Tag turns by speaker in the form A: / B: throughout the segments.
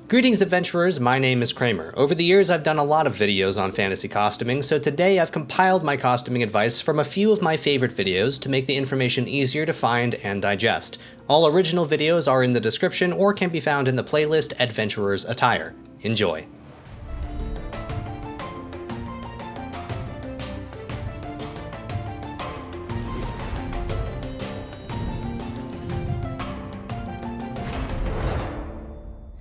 A: Greetings adventurers, my name is Kramer. Over the years I've done a lot of videos on fantasy costuming, so today I've compiled my costuming advice from a few of my favorite videos to make the information easier to find and digest. All original videos are in the description or can be found in the playlist Adventurer's Attire. Enjoy.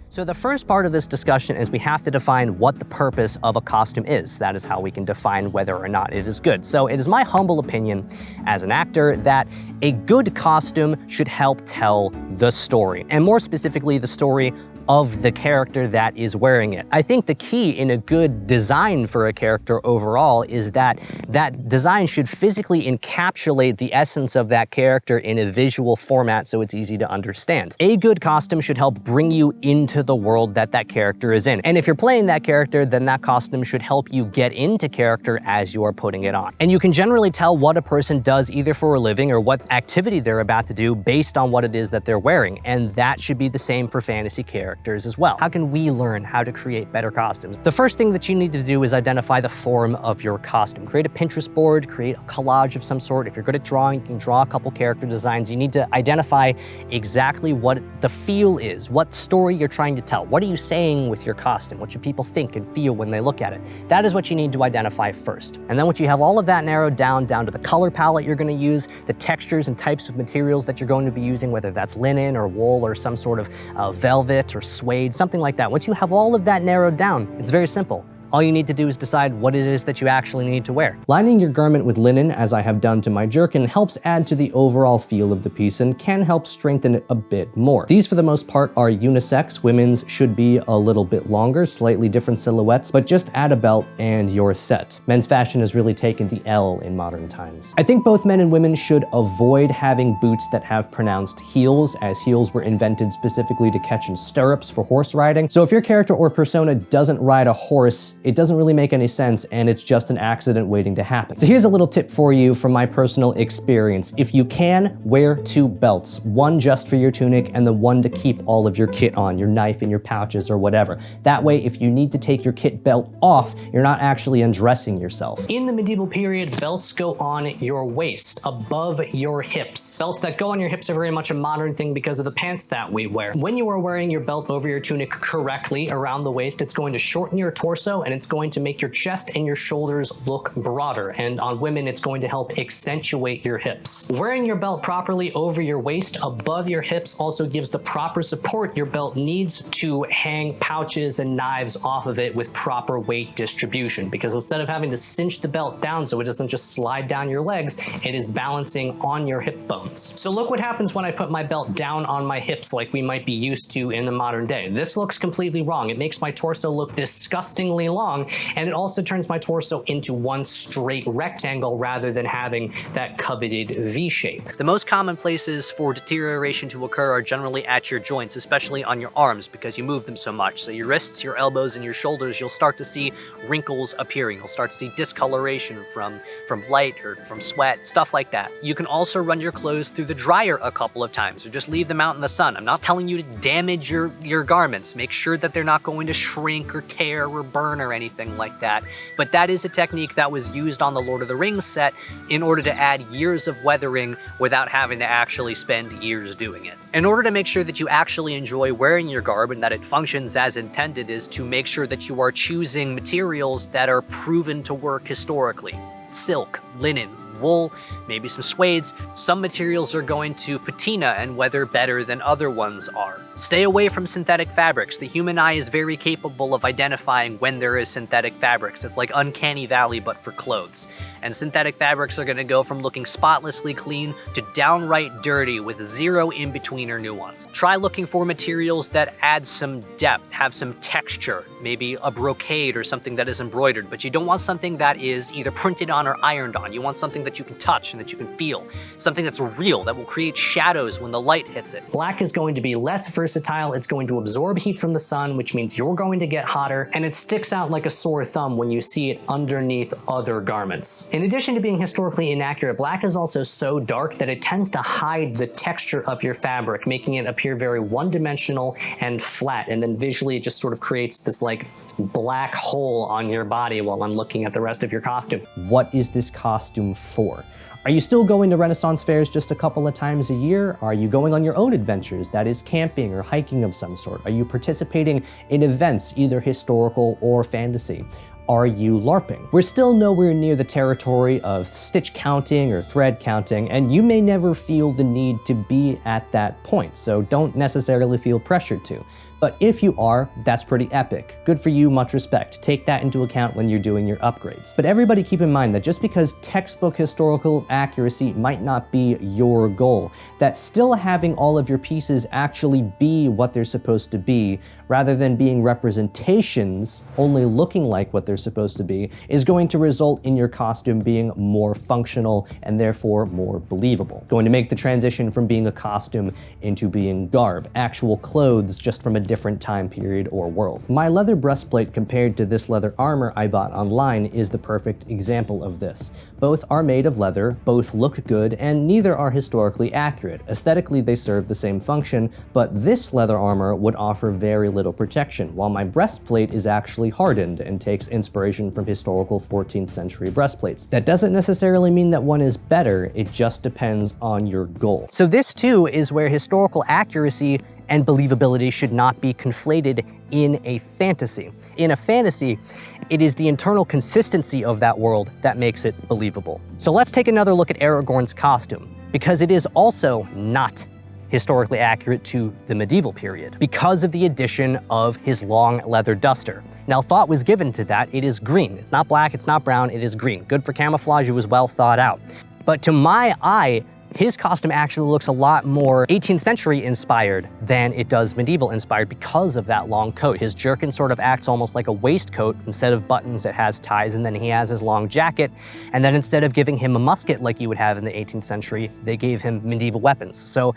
A: So the first part of this discussion is we have to define what the purpose of a costume is. That is how we can define whether or not it is good. So it is my humble opinion as an actor that a good costume should help tell the story, and more specifically the story of the character that is wearing it. I think the key in a good design for a character overall is that that design should physically encapsulate the essence of that character in a visual format so it's easy to understand. A good costume should help bring you into the world that that character is in. And if you're playing that character, then that costume should help you get into character as you are putting it on. And you can generally tell what a person does either for a living or what activity they're about to do based on what it is that they're wearing. And that should be the same for fantasy characters as well. How can we learn how to create better costumes? The first thing that you need to do is identify the form of your costume. Create a Pinterest board, create a collage of some sort. If you're good at drawing, you can draw a couple character designs. You need to identify exactly what the feel is, what story you're trying to tell. What are you saying with your costume? What should people think and feel when they look at it? That is what you need to identify first. And then once you have all of that narrowed down to the color palette you're going to use, the textures and types of materials that you're going to be using, whether that's linen or wool or some sort of velvet or suede, something like that. Once you have all of that narrowed down, it's very simple. All you need to do is decide what it is that you actually need to wear. Lining your garment with linen, as I have done to my jerkin, helps add to the overall feel of the piece and can help strengthen it a bit more. These, for the most part, are unisex. Women's should be a little bit longer, slightly different silhouettes, but just add a belt and you're set. Men's fashion has really taken the L in modern times. I think both men and women should avoid having boots that have pronounced heels, as heels were invented specifically to catch in stirrups for horse riding. So if your character or persona doesn't ride a horse, it doesn't really make any sense and it's just an accident waiting to happen. So here's a little tip for you from my personal experience. If you can, wear two belts, one just for your tunic and the one to keep all of your kit on, your knife and your pouches or whatever. That way, if you need to take your kit belt off, you're not actually undressing yourself. In the medieval period, belts go on your waist, above your hips. Belts that go on your hips are very much a modern thing because of the pants that we wear. When you are wearing your belt over your tunic correctly around the waist, it's going to shorten your torso and it's going to make your chest and your shoulders look broader. And on women, it's going to help accentuate your hips. Wearing your belt properly over your waist, above your hips, also gives the proper support your belt needs to hang pouches and knives off of it with proper weight distribution. Because instead of having to cinch the belt down so it doesn't just slide down your legs, it is balancing on your hip bones. So look what happens when I put my belt down on my hips like we might be used to in the modern day. This looks completely wrong. It makes my torso look disgustingly long, and it also turns my torso into one straight rectangle rather than having that coveted V shape. The most common places for deterioration to occur are generally at your joints, especially on your arms because you move them so much. So your wrists, your elbows, and your shoulders, you'll start to see wrinkles appearing. You'll start to see discoloration from light or from sweat, stuff like that. You can also run your clothes through the dryer a couple of times or just leave them out in the sun. I'm not telling you to damage your garments. Make sure that they're not going to shrink or tear or burn or anything like that. But that is a technique that was used on the Lord of the Rings set in order to add years of weathering without having to actually spend years doing it. In order to make sure that you actually enjoy wearing your garb and that it functions as intended is to make sure that you are choosing materials that are proven to work historically. Silk, linen, wool, maybe some suedes. Some materials are going to patina and weather better than other ones are. Stay away from synthetic fabrics. The human eye is very capable of identifying when there is synthetic fabrics. It's like uncanny valley, but for clothes. And synthetic fabrics are going to go from looking spotlessly clean to downright dirty with zero in-between or nuance. Try looking for materials that add some depth, have some texture, maybe a brocade or something that is embroidered, but you don't want something that is either printed on or ironed on. You want something something that you can touch and that you can feel, something that's real, that will create shadows when the light hits it. Black is going to be less versatile, it's going to absorb heat from the sun, which means you're going to get hotter, and it sticks out like a sore thumb when you see it underneath other garments. In addition to being historically inaccurate, black is also so dark that it tends to hide the texture of your fabric, making it appear very one-dimensional and flat, and then visually it just sort of creates this like black hole on your body while I'm looking at the rest of your costume.
B: What is this costume for? Are you still going to Renaissance fairs just a couple of times a year? Are you going on your own adventures, that is camping or hiking of some sort? Are you participating in events, either historical or fantasy? Are you LARPing? We're still nowhere near the territory of stitch counting or thread counting, and you may never feel the need to be at that point, so don't necessarily feel pressured to. But if you are, that's pretty epic. Good for you, much respect. Take that into account when you're doing your upgrades. But everybody keep in mind that just because textbook historical accuracy might not be your goal, that still having all of your pieces actually be what they're supposed to be, rather than being representations only looking like what they're supposed to be, is going to result in your costume being more functional and therefore more believable. Going to make the transition from being a costume into being garb, actual clothes just from a different time period or world. My leather breastplate compared to this leather armor I bought online is the perfect example of this. Both are made of leather, both look good, and neither are historically accurate. Aesthetically, they serve the same function, but this leather armor would offer very little protection, while my breastplate is actually hardened and takes inspiration from historical 14th century breastplates. That doesn't necessarily mean that one is better, it just depends on your goal.
A: So this too is where historical accuracy and believability should not be conflated in a fantasy. In a fantasy, it is the internal consistency of that world that makes it believable. So let's take another look at Aragorn's costume, because it is also not historically accurate to the medieval period because of the addition of his long leather duster. Now, thought was given to that. It is green. It's not black, it's not brown, it is green. Good for camouflage, it was well thought out. But to my eye, his costume actually looks a lot more 18th century inspired than it does medieval inspired because of that long coat. His jerkin sort of acts almost like a waistcoat. Instead of buttons, it has ties, and then he has his long jacket. And then instead of giving him a musket like you would have in the 18th century, they gave him medieval weapons. So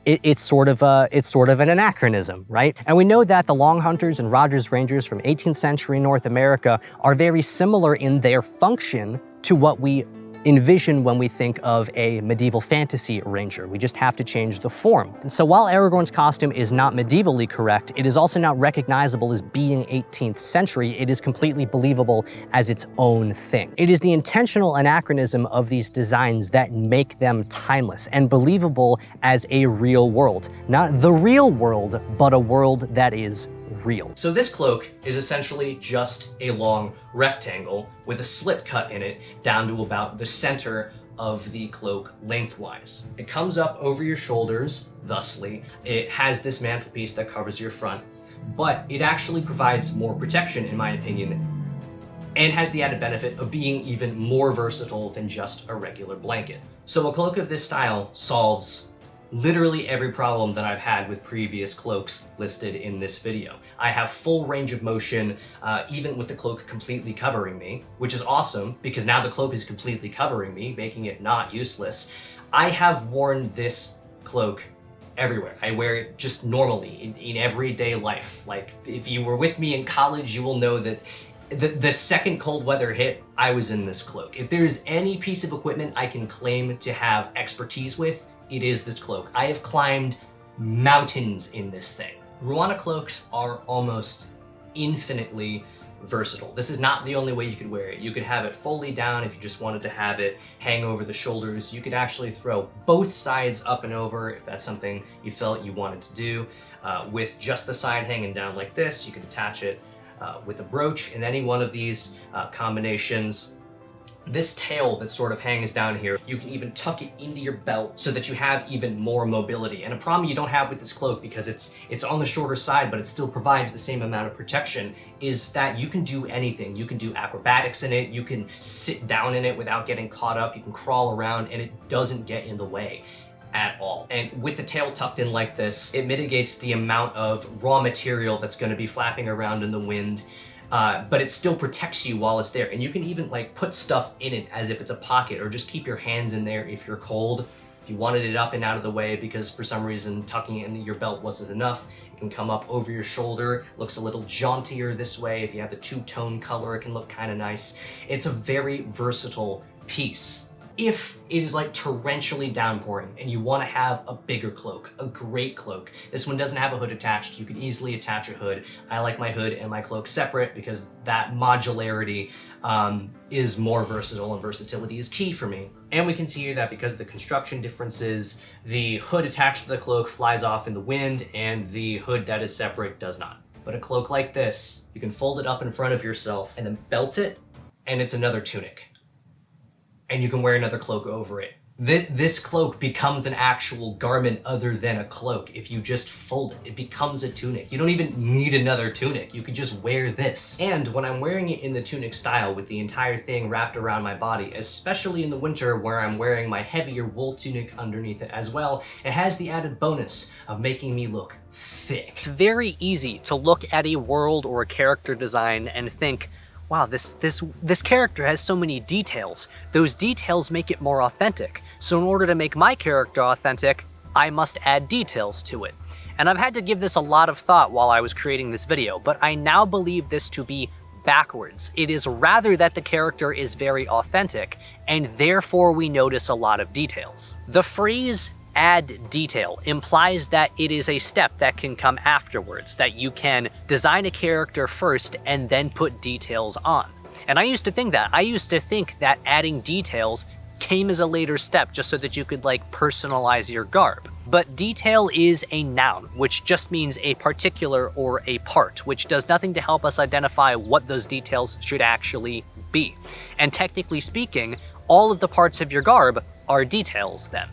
A: it's sort of an anachronism, right? And we know that the Long Hunters and Rogers Rangers from 18th century North America are very similar in their function to what we envision when we think of a medieval fantasy ranger. We just have to change the form. And so while Aragorn's costume is not medievally correct, it is also not recognizable as being 18th century. It is completely believable as its own thing. It is the intentional anachronism of these designs that make them timeless and believable as a real world. Not the real world, but a world that is real. So this cloak is essentially just a long rectangle with a slit cut in it down to about the center of the cloak lengthwise. It comes up over your shoulders, thusly. It has this mantelpiece that covers your front, but it actually provides more protection, in my opinion, and has the added benefit of being even more versatile than just a regular blanket. So a cloak of this style solves literally every problem that I've had with previous cloaks listed in this video. I have full range of motion, even with the cloak completely covering me, which is awesome because now the cloak is completely covering me, making it not useless. I have worn this cloak everywhere. I wear it just normally in everyday life. Like, if you were with me in college, you will know that the second cold weather hit, I was in this cloak. If there's any piece of equipment I can claim to have expertise with, it is this cloak. I have climbed mountains in this thing. Ruana cloaks are almost infinitely versatile. This is not the only way you could wear it. You could have it fully down if you just wanted to have it hang over the shoulders. You could actually throw both sides up and over if that's something you felt you wanted to do. With just the side hanging down like this, you could attach it with a brooch in any one of these combinations. This tail that sort of hangs down here, you can even tuck it into your belt so that you have even more mobility. And a problem you don't have with this cloak, because it's on the shorter side, but it still provides the same amount of protection, is that you can do anything. You can do acrobatics in it, you can sit down in it without getting caught up, you can crawl around, and it doesn't get in the way at all. And with the tail tucked in like this, it mitigates the amount of raw material that's going to be flapping around in the wind. but it still protects you while it's there. And you can even like put stuff in it as if it's a pocket, or just keep your hands in there if you're cold. If you wanted it up and out of the way because for some reason tucking it in your belt wasn't enough, it can come up over your shoulder. Looks a little jauntier this way. If you have the two-tone color, it can look kind of nice. It's a very versatile piece. If it is like torrentially downpouring and you want to have a bigger cloak, a great cloak. This one doesn't have a hood attached. You could easily attach a hood. I like my hood and my cloak separate because that modularity is more versatile, and versatility is key for me. And we can see here that because of the construction differences, the hood attached to the cloak flies off in the wind and the hood that is separate does not. But a cloak like this, you can fold it up in front of yourself and then belt it, and it's another tunic. And you can wear another cloak over it. This cloak becomes an actual garment other than a cloak. If you just fold it, it becomes a tunic. You don't even need another tunic. You could just wear this. And when I'm wearing it in the tunic style with the entire thing wrapped around my body, especially in the winter where I'm wearing my heavier wool tunic underneath it as well, it has the added bonus of making me look thick. It's very easy to look at a world or a character design and think, wow, this character has so many details. Those details make it more authentic. So in order to make my character authentic, I must add details to it. And I've had to give this a lot of thought while I was creating this video, but I now believe this to be backwards. It is rather that the character is very authentic, and therefore we notice a lot of details. The phrase add detail implies that it is a step that can come afterwards, that you can design a character first and then put details on. And I used to think that. I used to think that adding details came as a later step just so that you could like personalize your garb. But detail is a noun, which just means a particular or a part, which does nothing to help us identify what those details should actually be. And technically speaking, all of the parts of your garb are details then.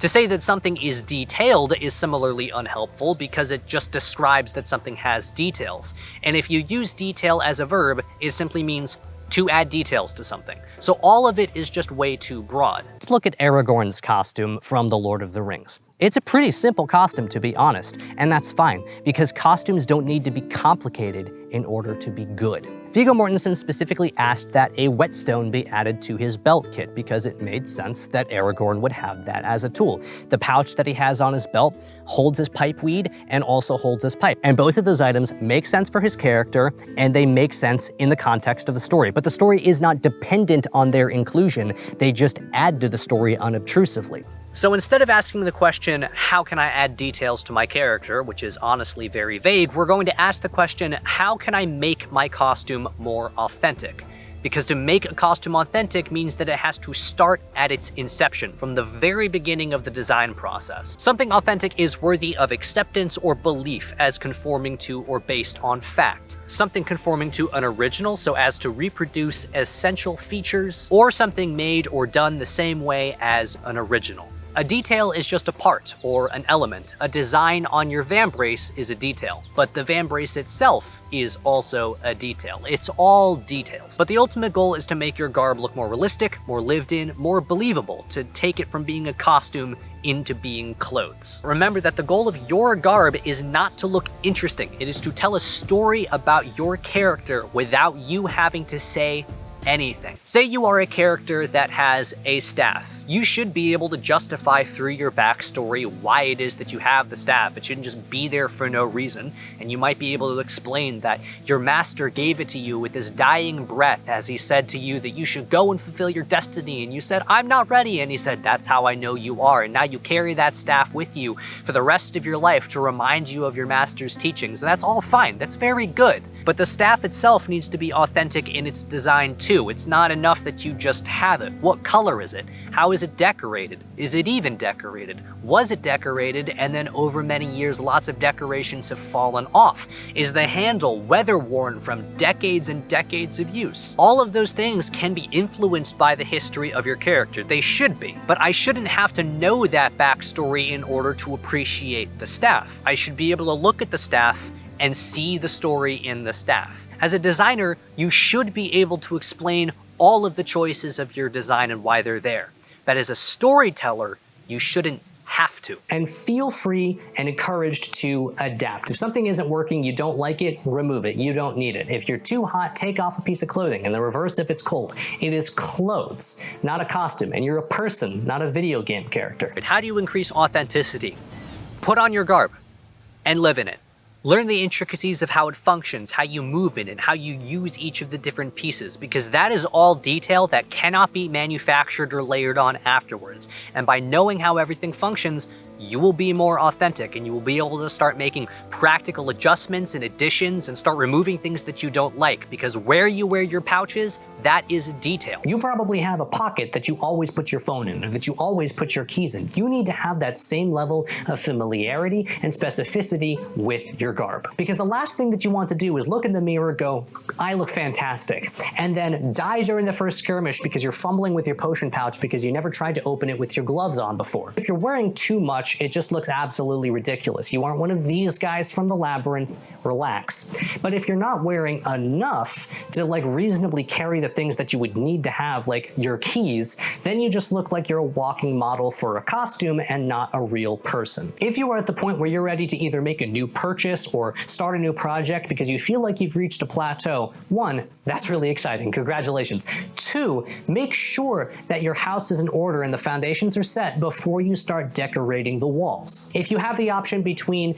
A: To say that something is detailed is similarly unhelpful because it just describes that something has details. And if you use detail as a verb, it simply means to add details to something. So all of it is just way too broad. Let's look at Aragorn's costume from The Lord of the Rings. It's a pretty simple costume, to be honest, and that's fine, because costumes don't need to be complicated in order to be good. Viggo Mortensen specifically asked that a whetstone be added to his belt kit because it made sense that Aragorn would have that as a tool. The pouch that he has on his belt holds his pipe weed and also holds his pipe. And both of those items make sense for his character and they make sense in the context of the story. But the story is not dependent on their inclusion. They just add to the story unobtrusively. So instead of asking the question, how can I add details to my character, which is honestly very vague, we're going to ask the question, how can I make my costume more authentic? Because to make a costume authentic means that it has to start at its inception, from the very beginning of the design process. Something authentic is worthy of acceptance or belief as conforming to or based on fact. Something conforming to an original so as to reproduce essential features, or something made or done the same way as an original. A detail is just a part, or an element. A design on your vambrace is a detail, but the vambrace itself is also a detail. It's all details. But the ultimate goal is to make your garb look more realistic, more lived in, more believable, to take it from being a costume into being clothes. Remember that the goal of your garb is not to look interesting. It is to tell a story about your character without you having to say anything. Say you are a character that has a staff. You should be able to justify through your backstory why it is that you have the staff. It shouldn't just be there for no reason. And you might be able to explain that your master gave it to you with his dying breath as he said to you that you should go and fulfill your destiny. And you said, I'm not ready. And he said, that's how I know you are. And now you carry that staff with you for the rest of your life to remind you of your master's teachings. And that's all fine. That's very good. But the staff itself needs to be authentic in its design too. It's not enough that you just have it. What color is it? How is it decorated? Is it even decorated? Was it decorated and then over many years lots of decorations have fallen off? Is the handle weather worn from decades and decades of use? All of those things can be influenced by the history of your character. They should be. But I shouldn't have to know that backstory in order to appreciate the staff. I should be able to look at the staff and see the story in the staff. As a designer, you should be able to explain all of the choices of your design and why they're there. But as a storyteller, you shouldn't have to. And feel free and encouraged to adapt. If something isn't working, you don't like it, remove it. You don't need it. If you're too hot, take off a piece of clothing. And the reverse if it's cold. It is clothes, not a costume. And you're a person, not a video game character. But how do you increase authenticity? Put on your garb and live in it. Learn the intricacies of how it functions, how you move in it, how you use each of the different pieces, because that is all detail that cannot be manufactured or layered on afterwards. And by knowing how everything functions, you will be more authentic and you will be able to start making practical adjustments and additions and start removing things that you don't like, because where you wear your pouches, that is detail. You probably have a pocket that you always put your phone in, or that you always put your keys in. You need to have that same level of familiarity and specificity with your garb. Because the last thing that you want to do is look in the mirror, go, I look fantastic, and then die during the first skirmish because you're fumbling with your potion pouch because you never tried to open it with your gloves on before. If you're wearing too much, it just looks absolutely ridiculous. You aren't one of these guys from the labyrinth, relax. But if you're not wearing enough to like reasonably carry the things that you would need to have, like your keys, then you just look like you're a walking model for a costume and not a real person. If you are at the point where you're ready to either make a new purchase or start a new project because you feel like you've reached a plateau, one, that's really exciting, congratulations. Two, make sure that your house is in order and the foundations are set before you start decorating the walls. If you have the option between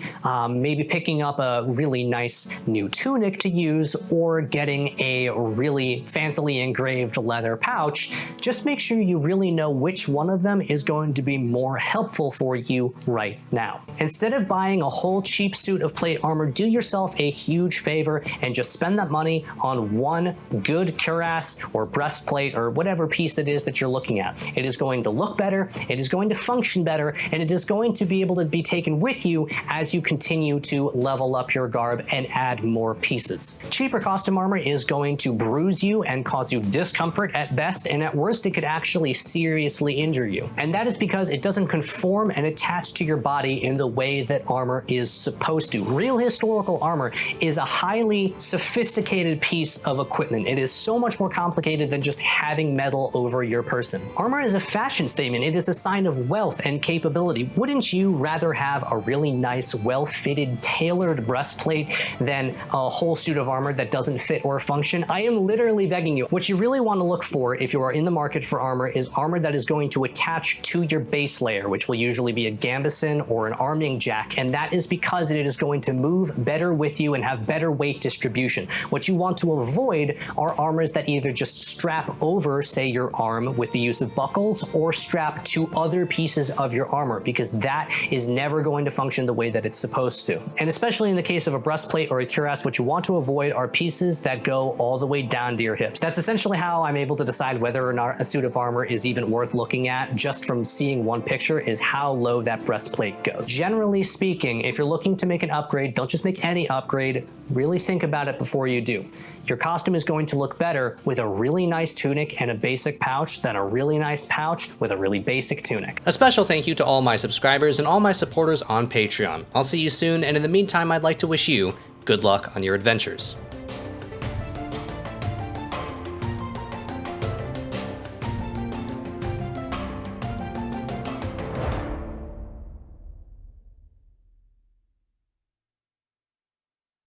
A: maybe picking up a really nice new tunic to use or getting a really fancily engraved leather pouch, just make sure you really know which one of them is going to be more helpful for you right now. Instead of buying a whole cheap suit of plate armor, do yourself a huge favor and just spend that money on one good cuirass or breastplate or whatever piece it is that you're looking at. It is going to look better, it is going to function better, and it is going to be able to be taken with you as you continue to level up your garb and add more pieces. Cheaper costume armor is going to bruise you and cause you discomfort at best, and at worst it could actually seriously injure you. And that is because it doesn't conform and attach to your body in the way that armor is supposed to. Real historical armor is a highly sophisticated piece of equipment. It is so much more complicated than just having metal over your person. Armor is a fashion statement. It is a sign of wealth and capability. Wouldn't you rather have a really nice, well-fitted, tailored breastplate than a whole suit of armor that doesn't fit or function? I am literally begging you. What you really want to look for if you are in the market for armor is armor that is going to attach to your base layer, which will usually be a gambeson or an arming jack, and that is because it is going to move better with you and have better weight distribution. What you want to avoid are armors that either just strap over, say, your arm with the use of buckles, or strap to other pieces of your armor, because that is never going to function the way that it's supposed to. And especially in the case of a breastplate or a cuirass, what you want to avoid are pieces that go all the way down to your hips. That's essentially how I'm able to decide whether or not a suit of armor is even worth looking at just from seeing one picture, is how low that breastplate goes. Generally speaking, if you're looking to make an upgrade, don't just make any upgrade, really think about it before you do. Your costume is going to look better with a really nice tunic and a basic pouch than a really nice pouch with a really basic tunic. A special thank you to all my subscribers and all my supporters on Patreon. I'll see you soon, and in the meantime, I'd like to wish you good luck on your adventures.